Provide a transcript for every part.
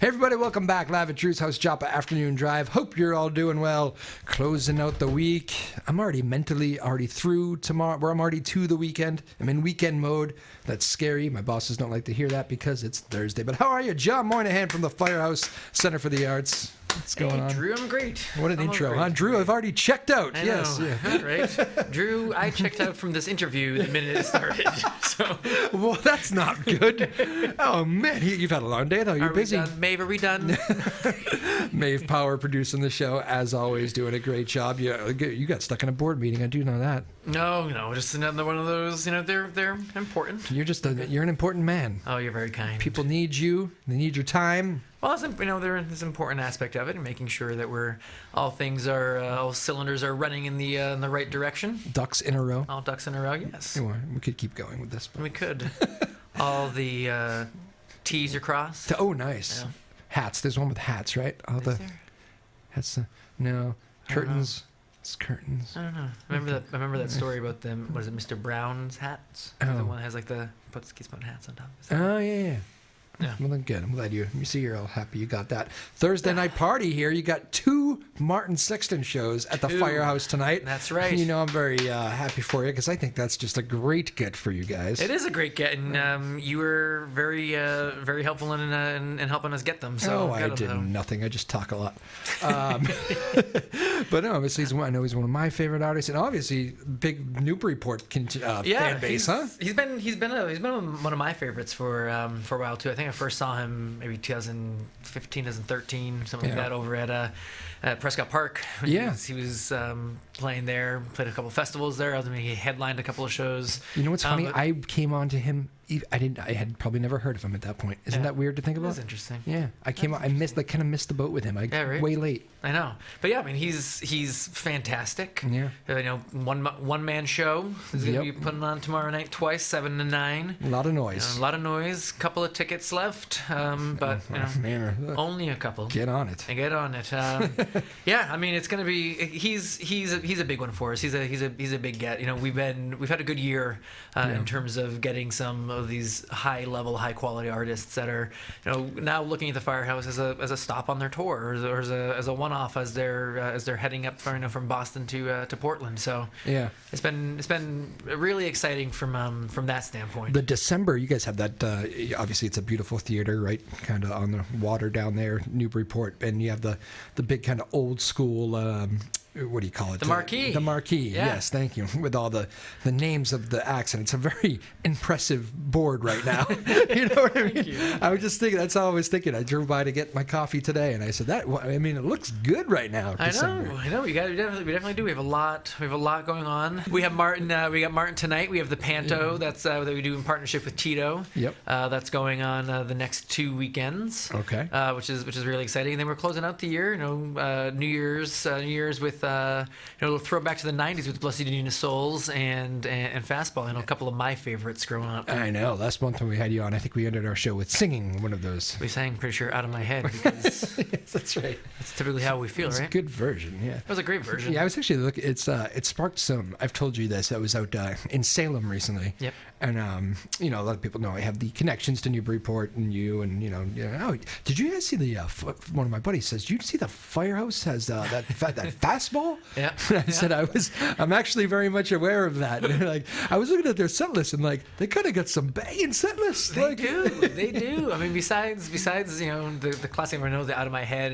Hey everybody, welcome back. Live at Drew's House, Joppa Afternoon Drive. Hope you're all doing well. Closing out the week. I'm already mentally through tomorrow, where I'm already to the weekend. I'm in weekend mode. That's scary. My bosses don't like to hear that because it's Thursday. But how are you? John Moynihan from the Firehouse Center for the Arts. What's going on? Drew, I'm great. What an intro, huh? Drew, I've already checked out. I yes. know. Yeah. Right? Drew, I checked out from this interview the minute it started. So. Well, that's not good. Oh, man. You've had a long day, though. You're busy. Maeve, are we done? Maeve Power producing the show, as always, doing a great job. You got stuck in a board meeting. I do know that. No, just another one of those. They're important. You're an important man. Oh, you're very kind. People need you. They need your time. Well, there's an important aspect of it, and making sure that all cylinders are running in the right direction. Ducks in a row. All ducks in a row. Yes. We could keep going with this. But. We could. All the T's are crossed. Oh, nice. Yeah. Hats. There's one with hats, right? All the hats. No curtains. It's curtains. I don't know. I remember that story about them. What is it, Mr. Brown's hats? Oh. The one that has keeps putting hats on top. Oh yeah. Yeah. Well, then good. I'm glad you see you're all happy you got that. Thursday night party here. You got 2 Martin Sexton shows at the Firehouse tonight. That's right. I'm very happy for you because I think that's just a great get for you guys. It is a great get, and you were very helpful in helping us get them. So I did nothing. I just talk a lot. But no, obviously I know he's one of my favorite artists, and obviously big Newburyport fan base, huh? He's been one of my favorites for a while too. I think I first saw him maybe 2015, 2013, something like that, over at Prescott Park. He was playing there, played a couple of festivals there. Ultimately, he headlined a couple of shows. You know what's funny? I came on to him. I had probably never heard of him at that point. Isn't that weird to think about? That's interesting. Yeah, I came on. I kind of missed the boat with him. Way late. I know, but yeah, I mean, he's fantastic. Yeah. One man show. He's gonna be putting on tomorrow night twice, 7 to 9. A lot of noise. A lot of noise. Couple of tickets left, but only a couple. Get on it. Get on it. Yeah, I mean, it's gonna be. He's a big one for us. He's a big get. We've had a good year in terms of getting some of these high quality artists that are now looking at the Firehouse as a stop on their tour, or as a one-off as they're heading up from Boston to Portland. So yeah, it's been really exciting from that standpoint. The December, you guys have that. Obviously, it's a beautiful theater, right? Kind of on the water down there, Newburyport, and you have the big kind of old school. What do you call it? The marquee. The marquee. Yeah. Yes, thank you. With all the names of the acts, and it's a very impressive board right now. You know what I mean? I was just thinking. That's all I was thinking. I drove by to get my coffee today, and I said it looks good right now. I know. We definitely do. We have a lot going on. We have Martin. We got Martin tonight. We have the Panto. That's that we do in partnership with Tito. Yep. That's going on the next 2 weekends. Okay. Which is really exciting. And then we're closing out the year. New Year's with. A little throwback to the 90s with Blessed Union of Souls and Fastball. A couple of my favorites growing up. I know. Last month when we had you on, I think we ended our show with singing one of those. We sang, pretty sure, Out of My Head. Because yes, that's right. That's typically how we feel, right? It's a good version, yeah. It was a great version. Yeah, I was actually looking. It sparked some. I've told you this. I was out in Salem recently. Yep. And a lot of people know I have the connections to Newburyport and you and Oh, did you guys see the one of my buddies says? Did you see the Firehouse has that fastball? Yeah. I said I'm actually very much aware of that. And I was looking at their set list and they kind of got some banging set lists. They do. I mean, besides the classic I know, the Out of My Head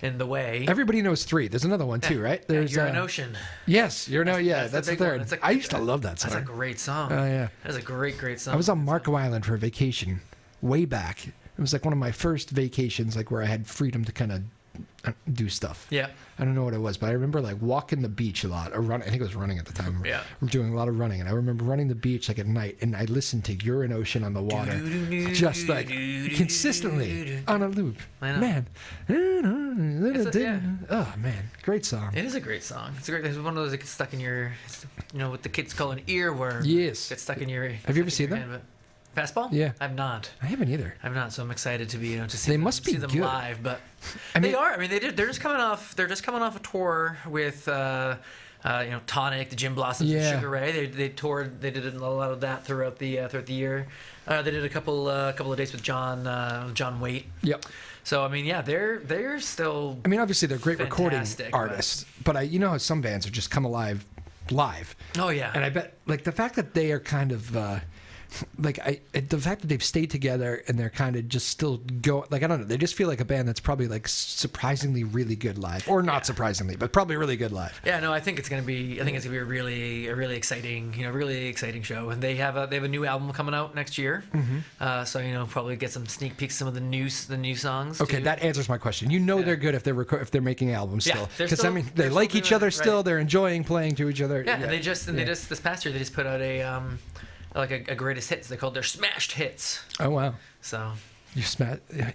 and The Way. Everybody knows 3. There's another one too, right? There's You're an Ocean. Yes, that's the third. I used to love that song. That's a great song. Oh yeah. That's a great song. I was on Marco Island for a vacation way back. It was one of my first vacations, where I had freedom to kind of do stuff. Yeah. I don't know what it was, but I remember walking the beach a lot, or running. I think it was running at the time. Yeah. We're doing a lot of running, and I remember running the beach at night, and I listened to "You're an Ocean" on the water, just consistently on a loop. I know. Man. Oh man, great song. It is a great song. It's one of those that gets stuck in your, what the kids call an earworm. Yes. Gets stuck in your. Have you ever seen them? Fastball? Yeah. I've not. I haven't either. I've not, so I'm excited to be, to see they them, must be see them good. live. But they are. I mean, they're just coming off a tour with Tonic, the Gin Blossoms, Yeah. and Sugar Ray. They toured. They did a lot of that throughout the year. They did a couple of dates with John Waite. Yep. So I mean, yeah, they're still. I mean, obviously they're great recording fantastic, artists, but how some bands are just come alive live. Oh yeah. And I bet like the fact that they are kind of the fact that they've stayed together and they're kind of just still go, like, I don't know, they just feel like a band that's probably like surprisingly really good live, or not surprisingly, but probably really good live. Yeah, no, I think it's gonna be a really exciting show, and they have a new album coming out next year. Mm-hmm. So probably get some sneak peeks, some of the new songs. Okay, too. that answers my question. They're good if they're making albums Yeah, still, they're because still- they they're like still each doing other it, still. right. They're enjoying playing to each other. Yeah, and they just this past year they just put out a greatest hits. They called their smashed hits. Oh wow, So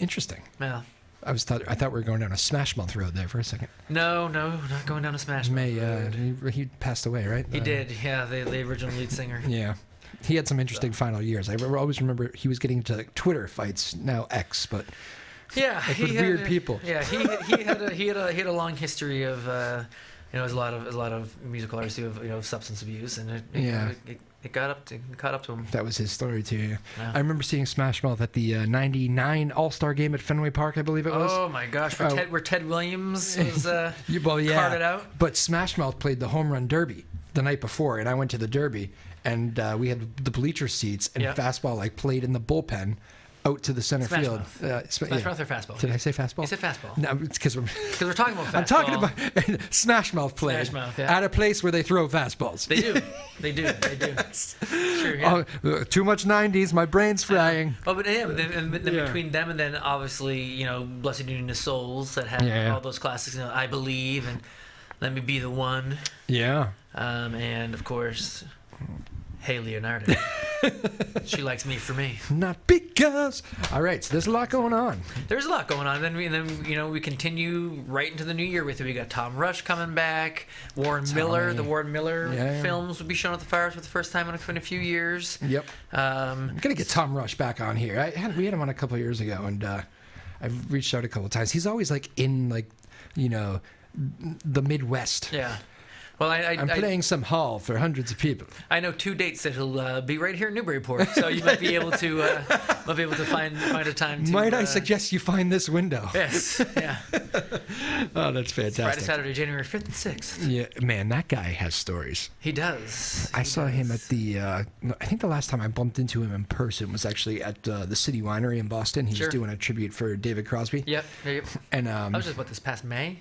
interesting. yeah. I thought we were going down a Smash Mouth road there for a second. No, not going down a Smash Mouth road. He passed away, right? He did, yeah. The original lead singer. Yeah. He had some interesting final years. I always remember he was getting into like Twitter fights, now X, but Yeah, like with weird people. Yeah, he had a long history of as a lot of musical artists who have substance abuse, and it caught up to him. That was his story too. Yeah. Yeah. I remember seeing Smash Mouth at the '99 All-Star game at Fenway Park, I believe it was. Oh my gosh, where Ted Williams was carted out. But Smash Mouth played the Home Run Derby the night before, and I went to the Derby, and we had the bleacher seats, and fastball played in the bullpen out to the center Smash field. Mouth. Smash Mouth or fastball? Did I say fastball? You said fastball. No, it's because we're talking about fastball. I'm talking about Smash Mouth played Smash Mouth, yeah. at a place where they throw fastballs. They do. It's true, yeah. Too much 90s. My brain's frying. Oh, but then between them and then obviously Blessed Union of Souls that had all those classics. I Believe and Let Me Be the One. Yeah. And of course, Hey Leonardo. She likes me for me. Not because. All right, so there's a lot going on. There's a lot going on. And then we continue right into the new year with it. We got Tom Rush coming back. Warren Miller. The Warren Miller films will be shown at the Fires for the first time in a few years. Yep. I'm gonna get Tom Rush back on here. We had him on a couple of years ago, and I've reached out a couple of times. He's always in the Midwest. Yeah. Well, I'm playing some hall for hundreds of people. I know 2 dates that he'll be right here in Newburyport, so you might be able to find a time to. Might I suggest you find this window? Yes. Yeah. Oh, that's fantastic. Friday, Saturday, January 5th and 6th. Yeah, man, that guy has stories. He does. I saw him at the. I think the last time I bumped into him in person was actually at the City Winery in Boston. He was doing a tribute for David Crosby. Yep. And I was just this past May.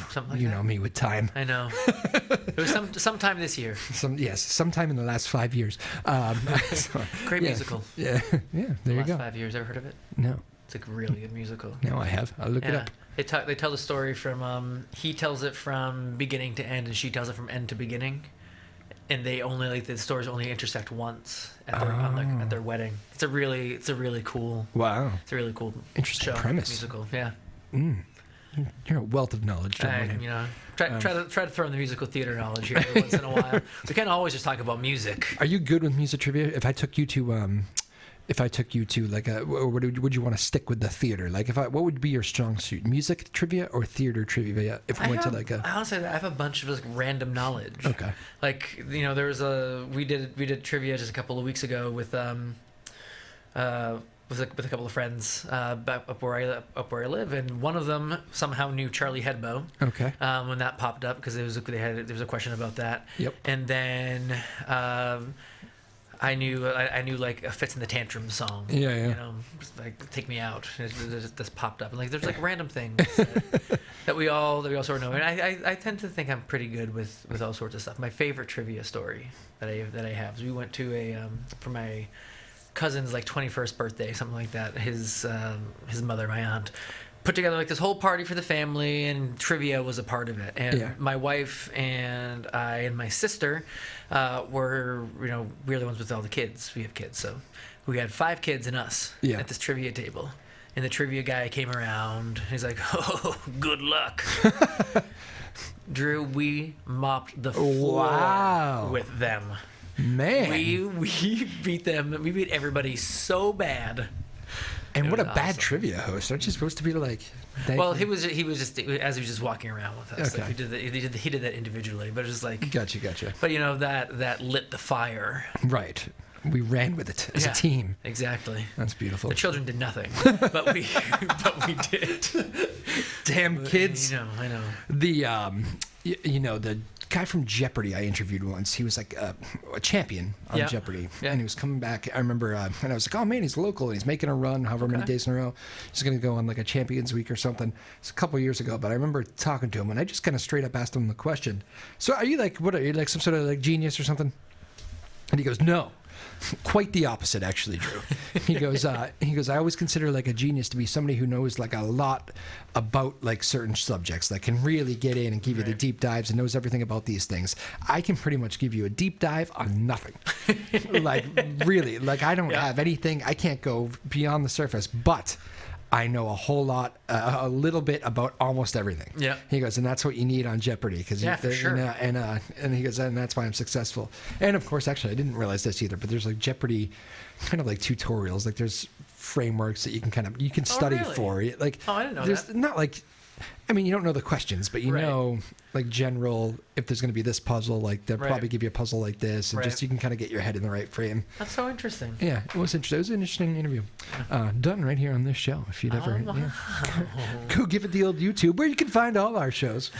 Something like you that. know me with time. I know. It was sometime this year. Sometime in the last 5 years. Great musical. Yeah, there you go. Last 5 years, ever heard of it? No. It's a really good musical. No, I have. I'll look it up. They tell the story from he tells it from beginning to end, and she tells it from end to beginning, and they only the stories only intersect once at their wedding. It's a really cool. Wow. It's a really cool. Interesting show, premise. Musical. Yeah. You're a wealth of knowledge, gentlemen. Try to throw in the musical theater knowledge here every once in a while. We can't always just talk about music. Are you good with music trivia? If I took you to would you want to stick with the theater? What would be your strong suit? Music trivia or theater trivia? If we went to honestly, I have a bunch of random knowledge. Okay. There was we did trivia just a couple of weeks ago with a couple of friends up where I live, and one of them somehow knew Charlie Hebdo. Okay. When that popped up, because there was a question about that. Yep. And then I knew a Fits in the Tantrum song. Yeah. Take Me Out. This popped up, and there's random things that we all sort of know. And I tend to think I'm pretty good with all sorts of stuff. My favorite trivia story that I have is we went to for my cousin's 21st birthday, something like that. His mother, my aunt, put together this whole party for the family, and trivia was a part of it. And my wife and I and my sister were we're the ones with all the kids. We have kids, so we had 5 kids and us at this trivia table. And the trivia guy came around. He's like, "Oh, good luck." Drew, we mopped the floor with them. Man, we beat them. We beat everybody so bad And It what a was bad awesome. trivia host! Aren't you supposed to be like? Well, he was just as he was just walking around with us. Okay. Like he did that individually, but it was just like. Gotcha. But that lit the fire. Right. We ran with it as a Yeah, team. Exactly. That's beautiful. The children did nothing, but we did. Damn kids. I know. The the guy from Jeopardy I interviewed once. He was like a champion on Yeah. Jeopardy, Yeah. and he was coming back. I remember, and I was like, "Oh man, he's local, and he's making a run, however many Okay. days in a row. He's going to go on like a Champions Week or something." It's a couple years ago, but I remember talking to him, and I just kind of straight up asked him the question. So, are you like, what are you like, some sort of like genius or something? And he goes, "No." Quite the opposite, actually, Drew. He goes, I always consider like a genius to be somebody who knows like a lot about like certain subjects, that can really get in and give you the Right. deep dives and knows everything about these things. I can pretty much give you a deep dive on nothing. Like really, like I don't Yeah. have anything. I can't go beyond the surface, but I know a whole lot, a little bit about almost everything. Yeah. He goes, and that's what you need on Jeopardy, because Yeah, for sure. and he goes, and that's why I'm successful. And of course, actually, I didn't realize this either, but there's like Jeopardy, kind of like tutorials. Like there's frameworks that you can study really? for. Like Oh, I didn't know there's that. not like, I mean, you don't know the questions, but you Right. know like general. If there's going to be this puzzle, like they'll Right. probably give you a puzzle like this, and Right. just you can kind of get your head in the right frame. That's so interesting. Yeah, it was interesting. It was an interesting interview. Done right here on this show. If you'd ever go give it the old YouTube, where you can find all our shows.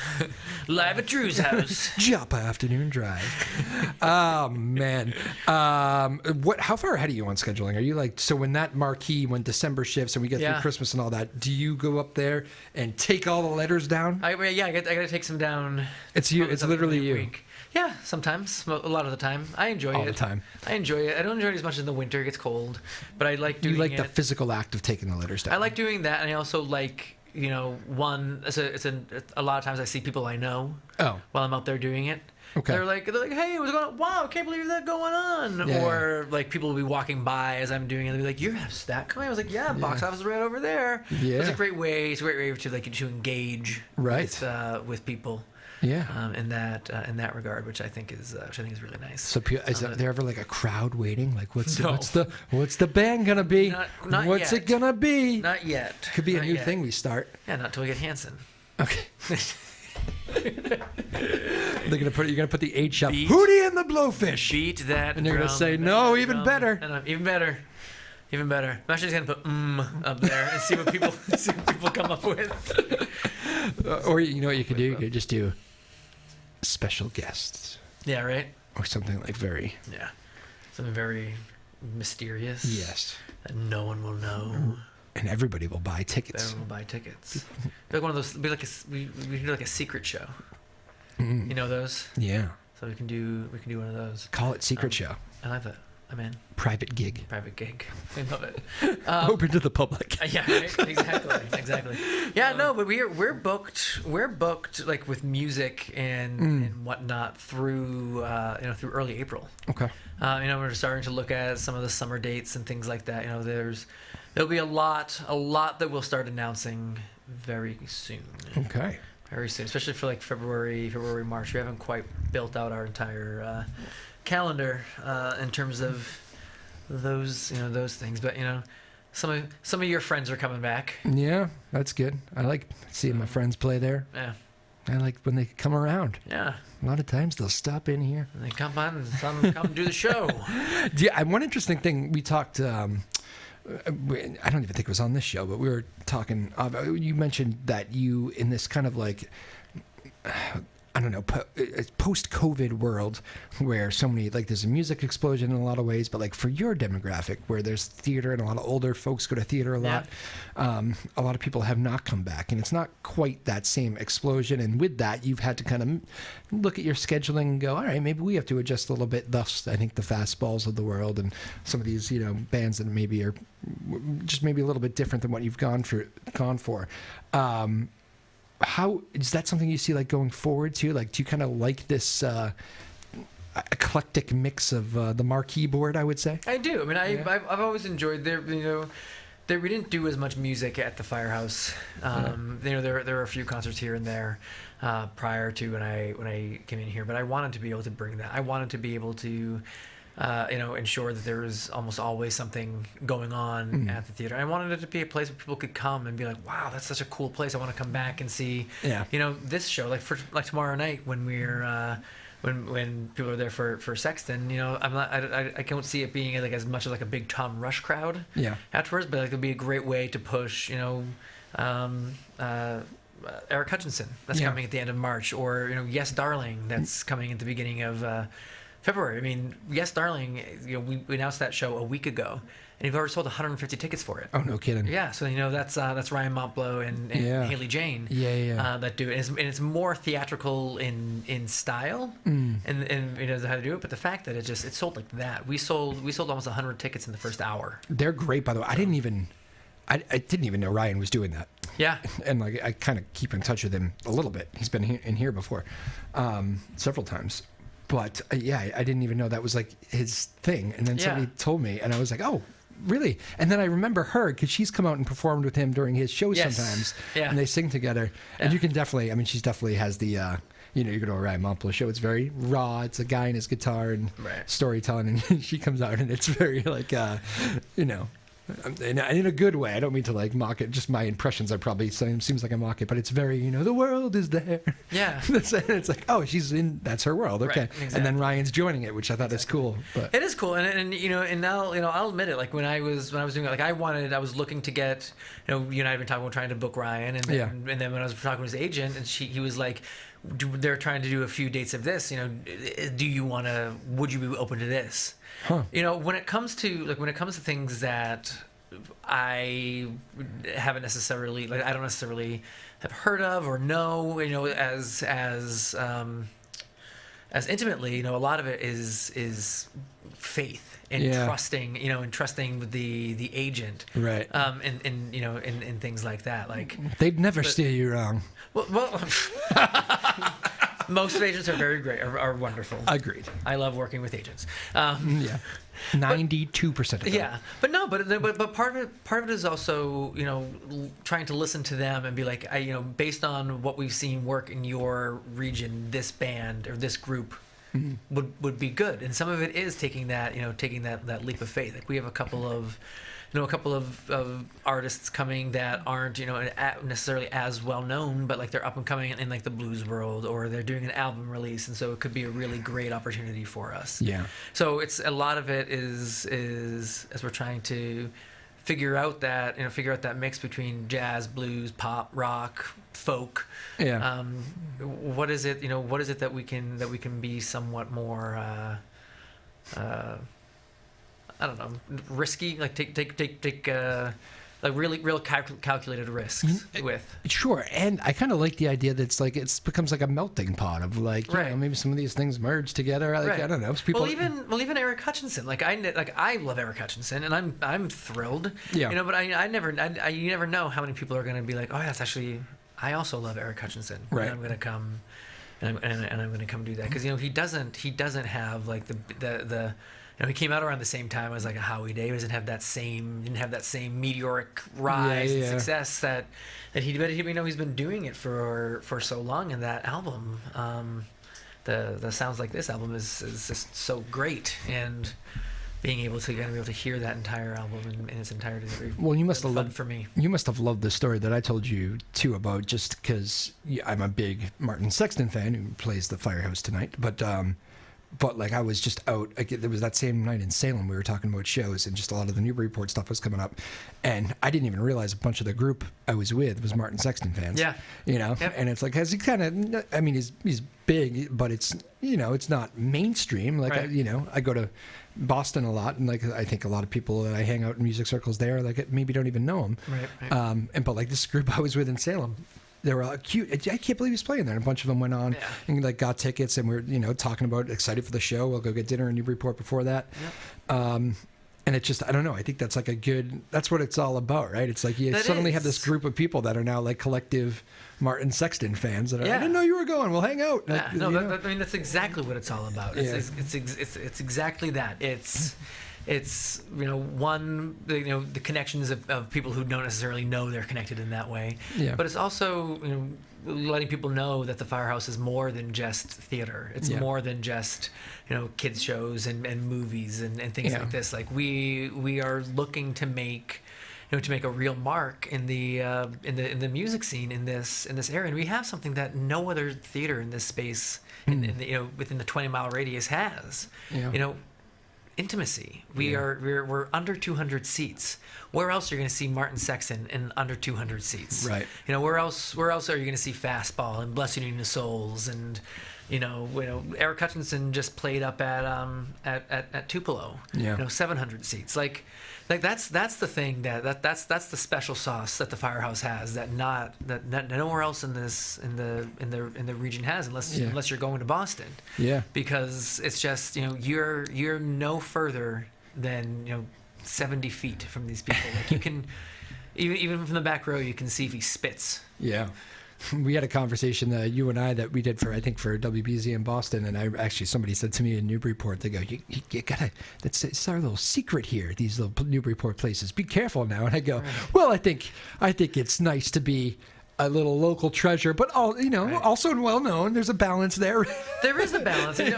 Live at Drew's house. Joppa Afternoon Drive. Oh man, how far ahead are you on scheduling? Are you like, so when that marquee, when December shifts and we get through Yeah. Christmas and all that, do you go up there and take all the letters down? I gotta take some down. It's you. probably It's sometime literally in the you. week. Yeah, sometimes. A lot of the time. I enjoy it. All the time. I enjoy it. I don't enjoy it as much in the winter. It gets cold. But I like doing You like it. the physical act of taking the letters down. I like doing that, and I also like, a lot of times I see people I know Oh, while I'm out there doing it. okay. They're like, hey, what's going on? Wow, I can't believe that going on. Yeah, or like people will be walking by as I'm doing it. They'll be like, you have that coming? I was like, yeah, box office is right over there. Yeah. It's a great way. To engage Right. with people. Yeah. In that regard, which I think is really nice. So is there ever like a crowd waiting? Like what's No. what's the band gonna be? Not What's yet. it gonna be? Not yet. Could be a Not new yet. thing we start. Yeah, not till we get Hanson. Okay. You're gonna put the H up. Beat- Hootie and the Blowfish. Beat that. And you're gonna drum, say, beat "No, that even drum." better. And even better. Even better. I'm actually just gonna put up there and see what people come up with. Or you know what you could do? You could just do special guests Yeah, right. or something like very. Yeah, something very mysterious. Yes. That no one will know. And everybody will buy tickets. Everyone will buy tickets. Be like one of those. Be like we can do like a secret show. Mm. You know those. Yeah. So we can do one of those. Call it secret show. I like that. I'm in. Private gig. Private gig. I love it. Open to the public. Yeah, right? Exactly. Yeah, no, but we're booked like with music and whatnot through through early April. Okay. We're starting to look at some of the summer dates and things like that. There'll be a lot that we'll start announcing very soon. Okay. Very soon, especially for like February, March. We haven't quite built out our entire calendar in terms of those things. But some of your friends are coming back. Yeah, that's good. I like seeing my friends play there. Yeah, I like when they come around. yeah. A lot of times they'll stop in here. And they come on and come do the show. Yeah, one interesting thing we talked. I don't even think it was on this show, but we were talking. You mentioned that you, in this kind of like, I don't know, post-COVID world where so many, like there's a music explosion in a lot of ways, but like for your demographic where there's theater and a lot of older folks go to theater a lot, a lot of people have not come back, and it's not quite that same explosion. And with that, you've had to kind of look at your scheduling and go, all right, maybe we have to adjust a little bit. Thus, I think the Fastballs of the world and some of these, bands that maybe are just maybe a little bit different than what you've gone for. How is that something you see like going forward too? Like, do you kind of like this eclectic mix of the marquee board? I would say. I do. I mean, I've always enjoyed there. We didn't do as much music at the Firehouse. There were a few concerts here and there prior to when I came in here, but I wanted to be able to bring that. I wanted to be able to ensure that there was almost always something going on at the theater. I wanted it to be a place where people could come and be like, wow, that's such a cool place. I want to come back and see, this show. Like tomorrow night when we're when people are there for Sexton, I can't see it being like as much as like a big Tom Rush crowd afterwards, but like it'd be a great way to push, Eric Hutchinson that's coming at the end of March, or Yes Darling that's coming at the beginning of February. I mean, Yes Darling, we announced that show a week ago, and you've already sold 150 tickets for it. Oh, no kidding. Yeah, so that's Ryan Montblow and Haley Jane. That do it, and it's more theatrical in style, and how to do it. But the fact that it sold like that, we sold almost 100 tickets in the first hour. They're great, by the way. I didn't even know Ryan was doing that. Yeah, and like I kind of keep in touch with him a little bit. He's been in here before, several times. But I didn't even know that was like his thing. And then somebody told me, and I was like, oh, really? And then I remember her, because she's come out and performed with him during his shows sometimes. Yeah. And they sing together. Yeah. And you can definitely, she definitely has the, you go to a Ryan Montblow show, it's very raw. It's a guy and his guitar and storytelling. And she comes out and it's very like, in a good way. I don't mean to like mock it. Just my impressions are probably seems like I mock it, but it's very, the world is there. Yeah. It's like, oh, that's her world. Okay. Right, exactly. And then Ryan's joining it, which I thought is cool. But it is cool. And now, I'll admit it. Like when I was doing it, like I was looking to get, you and I have been talking about trying to book Ryan. And then when I was talking to his agent, and he was like, they're trying to do a few dates of this, would you be open to this? Huh. When it comes to things that I haven't necessarily, like I don't necessarily have heard of or know, as intimately, a lot of it is faith and trusting, and trusting the agent, right? And things like that. Like they'd never steer you wrong. Well, most agents are very great, are wonderful. Agreed. I love working with agents. 92% of them. Yeah, but part of it is also trying to listen to them and be like, based on what we've seen work in your region, this band or this group would be good, and some of it is taking that leap of faith. Like we have a couple of artists coming that aren't necessarily as well known, but like they're up and coming in like the blues world, or they're doing an album release, and so it could be a really great opportunity for us. Yeah. So it's a lot of it is as we're trying to figure out that mix between jazz, blues, pop, rock, folk. Yeah. What is it that we can be somewhat more I don't know, risky, like take like real calculated risks with. Sure, and I kind of like the idea that it becomes like a melting pot of like, maybe some of these things merge together. Like I don't know, people. Well, even Eric Hutchinson. I love Eric Hutchinson, and I'm thrilled. Yeah. But you never know how many people are going to be like, oh, yeah, that's actually, I also love Eric Hutchinson. Right. And I'm going to come, and I'm going to come do that, because he doesn't have like the. He came out around the same time as like a Howie Day. He didn't have that same meteoric rise and success that he's been doing it for so long. And that album, the Sounds Like This album is just so great, and being able to hear that entire album in its entirety. Well, you must have loved for me. You must have loved the story that I told you too about, just because I'm a big Martin Sexton fan who plays the Firehouse tonight, but like I was just out. There was that same night in Salem, we were talking about shows, and just a lot of the Newburyport stuff was coming up, and I didn't even realize a bunch of the group I was with was Martin Sexton fans. Yeah, Yep. And it's like, has he kind of? I mean, he's big, but it's it's not mainstream. Like I go to Boston a lot, and like I think a lot of people that I hang out in music circles there, like maybe don't even know him. Right. But like this group I was with in Salem, they were all cute. I can't believe he's playing there. And a bunch of them went on and like got tickets, and we're talking about excited for the show. We'll go get dinner in Newburyport before that. Yep. And it's just, I don't know. I think that's like that's what it's all about, right? It's like you suddenly have this group of people that are now like collective Martin Sexton fans that are, I didn't know you were going. We'll hang out. Yeah. That's exactly what it's all about. It's exactly that. It's the connections of people who don't necessarily know they're connected in that way. Yeah. But it's also letting people know that the Firehouse is more than just theater. It's more than just, kids shows and movies and things like this. Like we are looking to make, to make a real mark in the music scene in this area, and we have something that no other theater in this space within the 20-mile radius has. Intimacy. We're under 200 seats. Where else are you going to see Martin Sexton in under 200 seats? Right. Where else are you going to see Fastball and Bless You Nina Souls and Eric Hutchinson just played up at Tupelo. 700 seats. Like that's the thing that's the special sauce that the Firehouse has that nowhere else in the region has unless you're going to Boston. Yeah. Because it's just you're no further than 70 feet from these people. Like you can even from the back row you can see if he spits. Yeah. We had a conversation, you and I, that we did for WBZ in Boston, and somebody said to me in Newburyport, they go, you gotta, it's our little secret here, these little Newburyport places. Be careful now. And I go, well, I think it's nice to be a little local treasure, but also well known. There's a balance there. There is a balance, it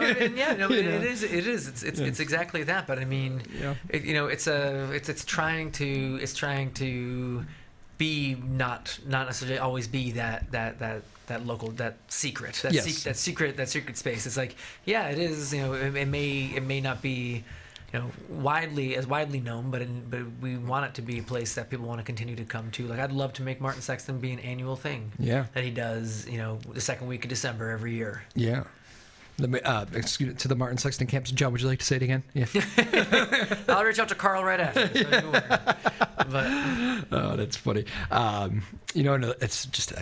is. It's exactly that. But I mean, it's trying to be not necessarily always be that local, that secret space. It's like, it is, it may not be widely known, but we want it to be a place that people want to continue to come to. Like I'd love to make Martin Sexton be an annual thing that he does the second week of December every year. To the Martin Sexton campus. John, would you like to say it again? Yeah. I'll reach out to Carl right after. Oh, that's funny. It's just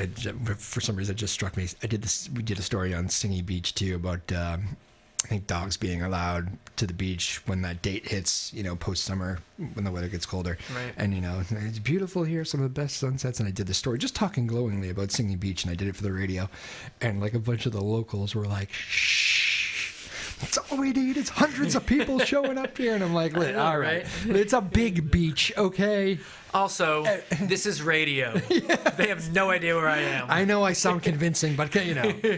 for some reason it just struck me. We did a story on Singing Beach too about I think dogs being allowed to the beach when that date hits, post summer when the weather gets colder. Right. And it's beautiful here, some of the best sunsets. And I did the story just talking glowingly about Singing Beach, and I did it for the radio. And like a bunch of the locals were like, shh, that's all we need. It's hundreds of people showing up here. And I'm like, all right, it's a big beach, okay? Also, this is radio. They have no idea where I am. I know I sound convincing, but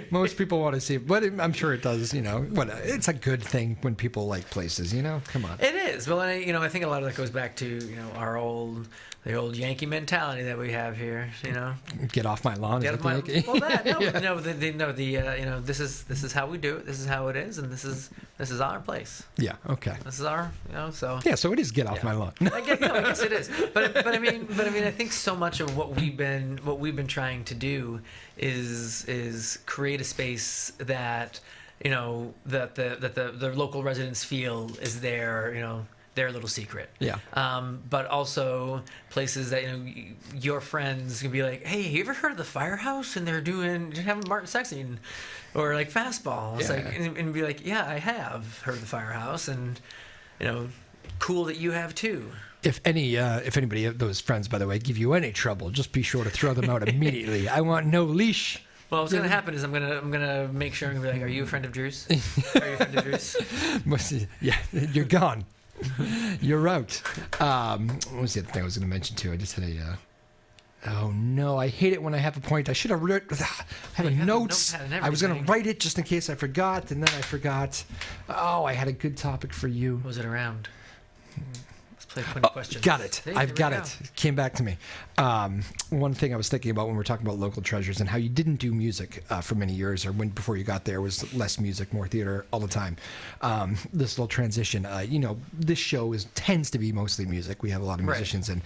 most people want to see it. But I'm sure it does. It's a good thing when people like places. Come on. It is. Well, I think a lot of that goes back to the old Yankee mentality that we have here. Get off my lawn. Get off my lawn. Well, that this is how we do it. This is how it is, and this is our place. Yeah. Okay. This is our so. Yeah. So it is get off my lawn. I guess it is. But I mean, I think so much of what we've been trying to do is create a space that that the local residents feel is their little secret. Yeah. But also places that your friends can be like, hey, you ever heard of the Firehouse? And they're having Martin Sexton or like Fastball. It's like and be like, yeah, I have heard of the Firehouse, and cool that you have too. If anybody of those friends, by the way, give you any trouble, just be sure to throw them out immediately. I want no leash. Well, what's gonna happen is I'm gonna make sure and be like, are you a friend of Drew's? Are you a friend of Drew's? Yeah, you're gone. You're out. What was the other thing I was gonna mention too? I just had a. Oh no! I hate it when I have a point. I should have had notes. I was gonna write it just in case I forgot, and then I forgot. Oh, I had a good topic for you. What was it around? Play 20 questions. Got it. I've got it. It came back to me. One thing I was thinking about when we're talking about local treasures and how you didn't do music for many years, or before you got there was less music, more theater all the time. This little transition, this show tends to be mostly music. We have a lot of musicians, and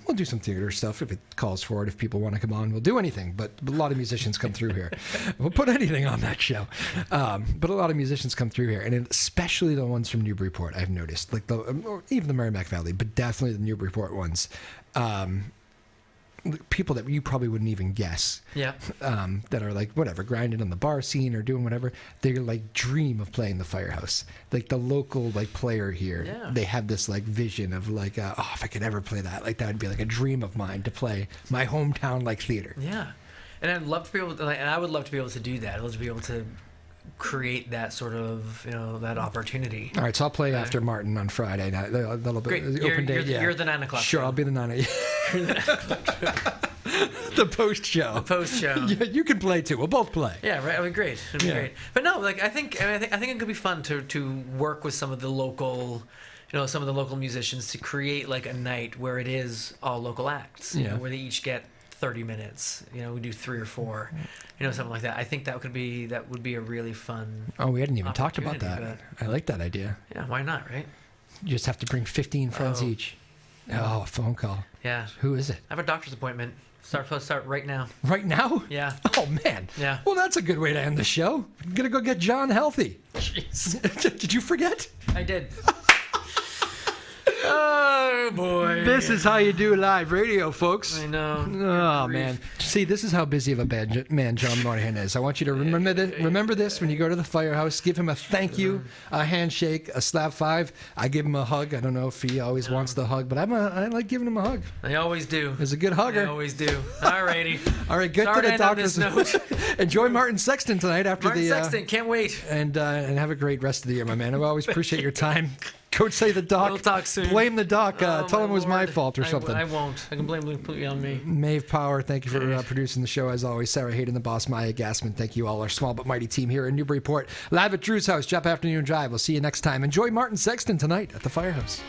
we'll do some theater stuff if it calls for it. If people want to come on, we'll do anything. But a lot of musicians come through here. We'll put anything on that show. But a lot of musicians come through here, and especially the ones from Newburyport, I've noticed, like or even the Merrimack Valley, but definitely the Newburyport ones. People that you probably wouldn't even guess. Yeah. That are like whatever, grinding on the bar scene or doing whatever. They like dream of playing the Firehouse. Like the local player here. Yeah. They have this vision of if I could ever play that, that would be like a dream of mine to play my hometown theater. Yeah. And I'd love to be able to, and I would love to be able to do that. I'd love to be able to create that sort of that opportunity. All right, so I'll play after Martin on Friday night. That'll be open day. You're the 9 o'clock. Sure, I'll be the 9 o'clock. You're the 9 o'clock. The post show. Yeah, you can play too. We'll both play. Yeah, right. I mean, great. It'd be great. But no, like I think it could be fun to work with some of the local, some of the local musicians to create like a night where it is all local acts. You know, where they each get 30 minutes. We do 3 or 4. Something like that. I think that would be a really fun. Oh, we hadn't even talked about that. I like that idea. Yeah, why not, right? You just have to bring 15 friends each. Oh, a phone call. Yeah. Who is it? I have a doctor's appointment. Start right now. Right now? Yeah. Oh, man. Yeah. Well, that's a good way to end the show. I'm going to go get John healthy. Jeez. Did you forget? I did. Oh, boy. This is how you do live radio, folks. I know. Oh, man. See, this is how busy of a man John Moynihan is. I want you to remember this when you go to the firehouse. Give him a thank you, a handshake, a slap 5. I give him a hug. I don't know if he always wants the hug, but I like giving him a hug. I always do. He's a good hugger. I always do. All righty. All right, get to the doctor's note. Enjoy Martin Sexton tonight after Martin Sexton, can't wait. And have a great rest of the year, my man. I always appreciate your time. Go say the doc. We'll talk soon. Blame the doc. Tell him it was my fault or something. I won't. I can blame it completely on me. Maeve Power, thank you for producing the show as always. Sarah Hayden, the boss, Maya Gassman. Thank you all, our small but mighty team here in Newburyport. Live at Drew's house, Joppa Afternoon Drive. We'll see you next time. Enjoy Martin Sexton tonight at the Firehouse.